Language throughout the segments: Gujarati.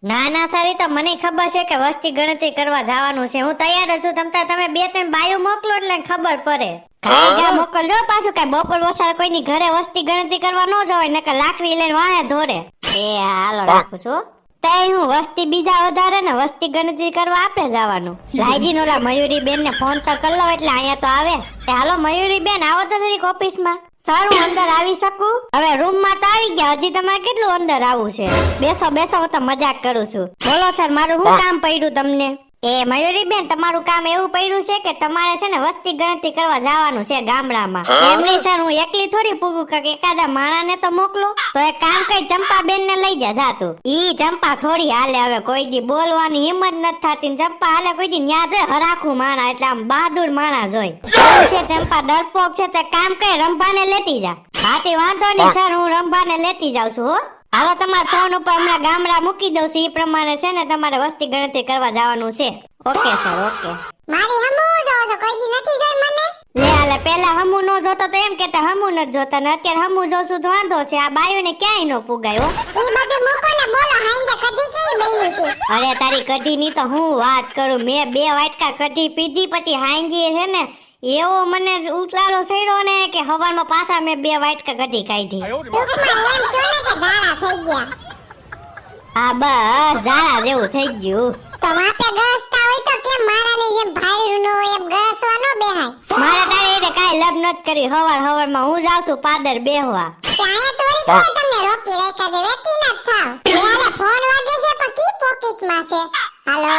ના ના સારી તો મને ખબર છે કે વસ્તી ગણતરી કરવા જવાનું છે. હું તૈયાર જ છું. તમે બે ત્રણ બાયું મોકલો એટલે ખબર પડે. ઘા મોકલજો પાછું કઈ બપોર વસાળ કોઈની ઘરે વસ્તી ગણતરી કરવા ન જવાય નકર લાકડી લઈને વાહે ધોરે. એ હાલો રાખું છું. તઈ હું વસ્તી બીજા વધારે ને વસ્તી ગણતરી કરવા આપણે જવાનું. લાઈજી નોલા મયુરી બેન ને ફોન તો કરી લો એટલે અહીંયા તો આવે. એ હાલો મયુરી બેન આવો તો જરીક ઓફિસમાં. સર હું અંદર આવી શકું? હવે રૂમ માં તો આવી ગયા, હજી તમારે કેટલું અંદર આવવું છે? બેસો બેસો, હું તો મજાક કરું છું. બોલો સર, મારું શું કામ પડ્યું તમને? એ મયુરી બેન, તમારું કામ એવું પડ્યું છે કે તમારે છે ને વસ્તી ગણતરી કરવા જવાનું છે ગામડામાં. એમ નહીં સર, હું એકલી થોડી પૂગું કે એકાદા માણાને તો મોકલો. તો એક કામ કઈ ચંપા બેન ને લઈ જા જાતું. ઈ ચંપા થોડી હાલે, હવે કોઈ દી બોલવાની હિંમત નથી થતી. ચંપા હાલે કોઈ દી ન્યા જોઈ હરાખું માણા, એટલે આમ બહાદુર માણા જોઈ. છે ચંપા ડરપોક છે, તે કામ કઈ રંભાને લેતી જા. હાથી વાંધો નહીં સર, હું રંભાને લેતી જાઉં છું. હો હાલો, તમારા ફોન ઉપર હમણાં ગામડા મૂકી દઉં છું. એ પ્રમાણે છે ને તમારે વસ્તી ગણતરી કરવા જવાનું છે. Okay sir, okay. મારી હમુ જોવો છો, કોઈ દી નથી જોઈ મને. લે હાલે, પેલા હમુ નો જોતો તો એમ કેતા હમુ નથી જોતા, ને અત્યારે હમુ જોશું તો વાંધો છે. આ બાયોને ક્યાંય નો પુગાયો. ઈ બધું મૂકો ને બોલો, હાંજે કઢી કેવી બની છે? અરે તારી કઢી ની તો હું વાત કરું. મેં 2 વાટકા કઢી પીધી, પછી હાંજી છે ને એવો મને ઉતલારો સડ્યો ને કે હવારમાં પાછા મેં 2 વાટકા કઢી કાઢી. ટૂંકમાં એમ કહો ને કે ઝાડા થઈ ગયા. હા બસ ઝાડા જેવું થઈ ગયું. તો માપે ગસતા હોય તો કેમ મારાની જેમ ભાઈરું નો એમ ગસવા નો બેહાય? મારે તારે એટલે કાઈ લબ નત કરી. હવારમાં હું જાઉં છું પાદર બેહવા. ત્યાં તોરી કોઈ તમને રોકી રાખ્યા છે, વેતી ન થાવ. મેરે ફોન વાગે છે પણ કી પોકેટમાં છે. હાલો,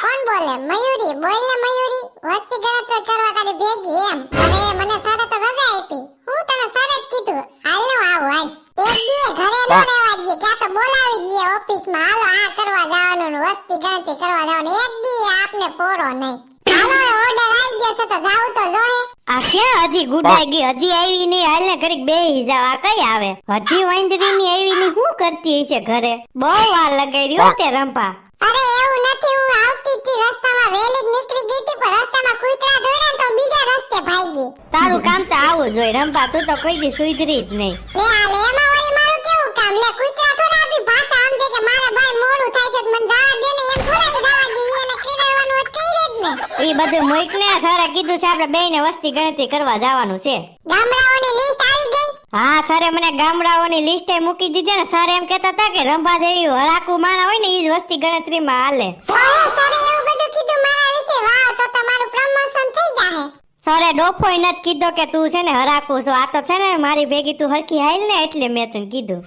કોણ બોલે? મયુરી બોલ ને મયુરી. વસ્તી ગણતરી કરવા તારી ભેગી એમ. અરે મને સરે તો રજા આપી. હું તને સરે જ કીધું હાલો આવો હાલ. એક દી ઘરે ન રહેવા દે, ક્યાં તો બોલાવી દે ઓફિસમાં. હાલો આ કરવા જવાનું ને વસ્તી ગણતરી કરવા જવાનું. એક દી આપને પોરો નહીં. હાલો ઓર્ડર આવી ગયો છે તો જાવ તો જોહે. આ ક્યાં હજી ગુડાઈ ગઈ? હજી આવી નહીં. હાલ ને ઘડીક બેહી જાવ. આ કઈ આવે? હજી વાંદરી ની આવી ની શું કરતી છે ઘરે? બહુ વાર લગાડી હો તે રંપા. અરે એવું નથી, હું આવતી હતી રસ્તામાં વેલી જ નીકળી ગઈ હતી, પણ રસ્તામાં કૂતરા દોડ્યા તો બીજા રસ્તે ભાગી. તારું કામ તો આવું જોઈએ રંપા, તું તો કોઈ દી સુધરી જ નહીં. લે આ લે એમાં વળી મારું કેવું કામ? લે કૂતરા થોડા આપી ભાષા સમજે કે મારા ભાઈ મોડું થાય છે મને જવા દે ને, એમ થોડા જવા દે. એને કેળવવાનું હોત કઈ રેત ને. ઈ બધું મોઈક ને સરે કીધું છે આપણે બેયને વસ્તી ગણતરી કરવા જવાનું છે. ગામડાઓની લિસ્ટ આવી ગઈ? હા સરે મને ગામડાઓની લિસ્ટ મૂકી દીધી ને. સર એમ કહેતા હતા કે રંભા જેવી હરાકુ માણા હોય ને ઈ જ વસ્તી ગણતરીમાં હાલે. ઓહો, સરે એવું બધું કીધું મારા વિશે? વાહ, તો તમારું પ્રમોશન થઈ જાહે. સરે ડોફોય નથી કીધો કે તું છે ને હરાકુ છો. આ તો છે ને મારી ભેગી તું હરખી હાલ ને એટલે મેં તને કીધું.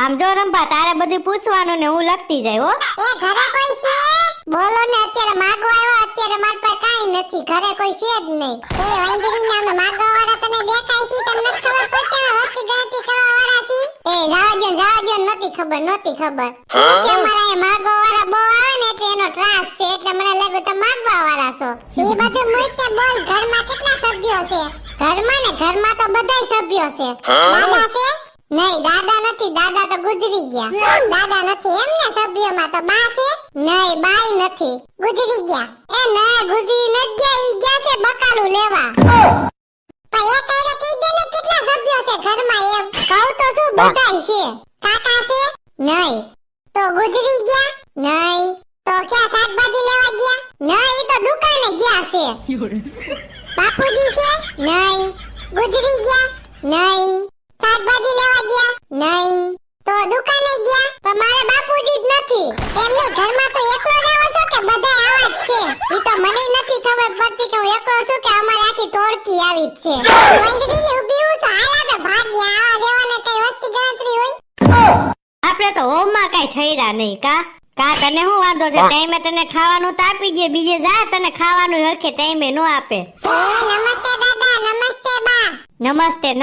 આમ જો રંભા, તારે બધું પૂછવાનું ને હું લખતી જાય. હો એ ઘરે કોઈ છે? બોલો ને, અત્યારે માગવા આવ્યો. અત્યારે મારી પાસે કાઈ નથી, ઘરે કોઈ છે જ નહીં. એ વૈંદરી નામે માગવા વાળા તને દેખાય છે? તમને ખબર પડશે ને વસ્તી ગણતરી કરવા વાળા છે? એ જાવા દો, નથી ખબર. કે અમારા એ માગવા વાળા બહુ આવે ને એટલે એનો ત્રાસ છે, એટલે મને લાગ્યું તમે માગવા વાળા છો. એ બધું મૂકતે બોલ, ઘરમાં કેટલા સભ્યો છે? ઘરમાં તો બધાય સભ્યો છે. દાદા છે? નહીં, દાદા નથી. દાદા તો ગુજરી ગયા. દાદા નથી એમ ને? સભ્યોમાં તો બા છે? નહીં, બાઈ નથી, ગુજરી ગયા. એ નહીં, ગુજરી નથી ગયા, ઈ ગયા છે બકાલું લેવા. પણ એ તારે કહી દે ને કેટલા સભ્યો છે ઘરમાં એમ. કહું તો શું બધાય છે. કાકા છે? નહીં. તો ગુજરી ગયા? નહીં. તો ક્યાં શાકભાજી લેવા ગયા? નહીં, ઈ તો દુકાને ગયા છે. બાપુજી છે? નહીં. ગુજરી ગયા? નહીં. શાકભાજી લેવા ગયા? નહીં. તો દુકાને ગયા? પણ મારા બાપુજી જ નથી. એમને ઘરમાં તો એકલો જ આવો છો કે બધા આવા જ છે? ઈ તો મને નથી ખબર પડતી કે હું એકલો છું કે અમારી આખી ટોળકી આવી જ છે. વંદરીને ઊભી હું છું, હાલ આપણે ભાગ્યા. આવા દેવાને કઈ વસ્તી ગણતરી હોય? આપણે તો હોમમાં કઈ ઠર્યા નહીં. કા તને શું વાંધો છે? ટાઈમે તને ખાવાનું તો આપી દે, બીજે જા તને ખાવાનું હરખે ટાઈમે નો આપે. નમસ્તે દાદા, નમસ્તે બા. નમસ્તે.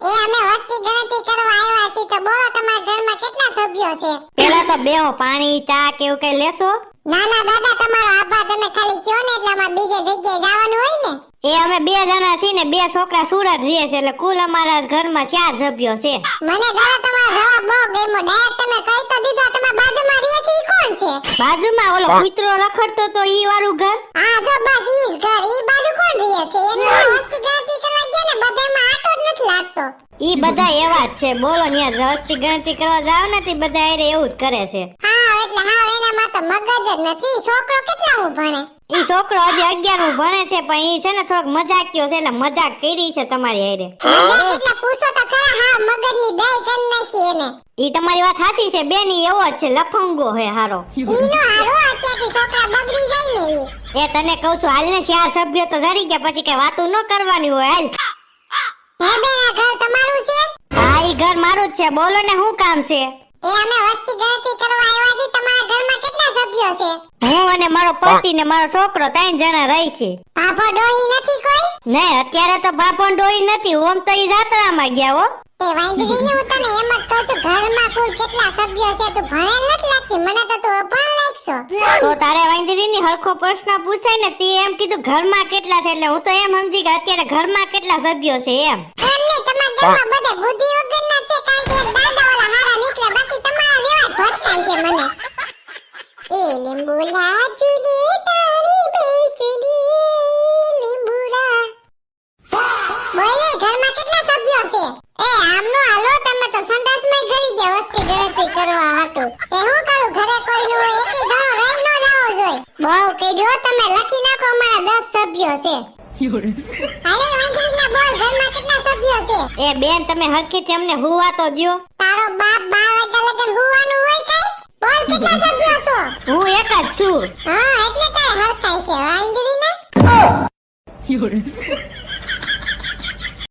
એ અમે વસ્તી ગણતરી કરવા આવ્યા છીએ, તો બોલો તમારા ઘરમાં કેટલા સભ્યો છે? પેલા તો બેહો, પાણી ચા કે એવું કઈ લેશો? ના ના દાદા તમારો આભાર, તમે ખાલી કયો ને એટલે અમારે બીજે જગ્યાએ જવાનું હોય ને. એ અમે 2 જણા છીએ ને 2 છોકરા સુરત રહીએ છે એટલે કુલ અમારા ઘરમાં 4 સભ્યો છે. મને દાદા તમારો જવાબ બહુ ગમ્યો. ડાયરેક્ટ તમે કહી તો દીધા તમારા બાજુમાં રહે છે ઈ કોણ છે? બાજુમાં ઓલો કૂતરો રખડતો તો ઈ વાળું ઘર. હા જો બસ ઈ જ ઘર. ઈ બાજુ કોણ રહે છે? એની વસ્તી ગણતરી કરવા ગયા ને બધામાં આટો જ નથી લાગતો. ઈ બધા એવા જ છે. બોલો ન્યા વસ્તી ગણતરી કરવા જાવ ને તે બધા એરે એવું જ કરે છે. હા એટલે હા એનામાં તો મગજ જ નથી. છોકરો કેટલા હું ભણે? ઈ છોકરો હજી 11મું ભણે છે પણ ઈ છે ને થોડોક મજાકિયો છે એટલે મજાક કરી છે તમારી હારે. મજાક એટલે પૂછો તો ખરા. હા મગજની દઈ કરી નાખી એને. ઈ તમારી વાત સાચી છે બેન, ઈ એવો જ છે, લફંગો હે હારો. ઈનો હારો અત્યારથી છોકરા બગડી જાય ને ઈ. એ તને કહું છું હાલ ને 4 સભ્યો તો જડી ગયા પછી કઈ વાતું ન કરવાની હોય. હાલ. હે બેન આ ઘર તમારું છે? હા ઈ ઘર મારું જ છે. બોલો ને શું કામ છે? એ અમે વસ્તી ગણતરી કરવા આવ્યા છીએ. તમારા ઘરમાં કેટલા સભ્યો છે? હું અને મારો પતિ ને મારો છોકરો 3 જણા રહી છે. ભાભો ડોહી નથી કોઈ? નહીં અત્યારે તો બાપણ ડોઈ નથી. ઓમ તો ઈ જાત્રામાં ગયા હો. એ વાંદરીને હું તને એમ જ કહું છું ઘરમાં કુલ કેટલા સભ્યો છે? તું ભણેલ નથી લાગતી. મને તો તું અભણ લાગશો. તો તારે વાંદરીની હરખો પ્રશ્ન પૂછાય ને તે એમ કીધું ઘરમાં કેટલા છે એટલે હું તો એમ સમજી કે અત્યારે ઘરમાં કેટલા સભ્યો છે એમ. એમ નહીં તમારા ઘરમાં બધા બુદ્ધિ વગરના છે કારણ કે એક દાદા ઓલા હારા નીકળે બાકી તમારા જેવા જ ભટકાય છે મને. એ લીંબુડા ચૂલે તારી બેસડી લીંબુડા. બોલે ઘરમાં કેટલા સભ્યો છે? એ આમનો હાલો તમે તો સંડાસમાં ઘરી ગયા વસ્તી ગણતરી કરવા હાટુ. તે હું કરું ઘરે કોઈ નું હોય એકી જણો રહી ન જાવો જોઈએ. બહુ કીધું તમે લખી નાખો અમારા 10 સભ્યો છે. હાલે વાંદરીના બોલ ઘરમાં કેટલા સભ્યો છે? એ બેન તમે હરખેથી અમને હુવા તો દ્યો. તારો બાપ 12 વાગ્યા લગન હુવાનું હોય કઈ? બોલ કેટલા સભ્યો છો? હું એક જ છું. હા એટલે તારે હરખાય છે વાંદરીના.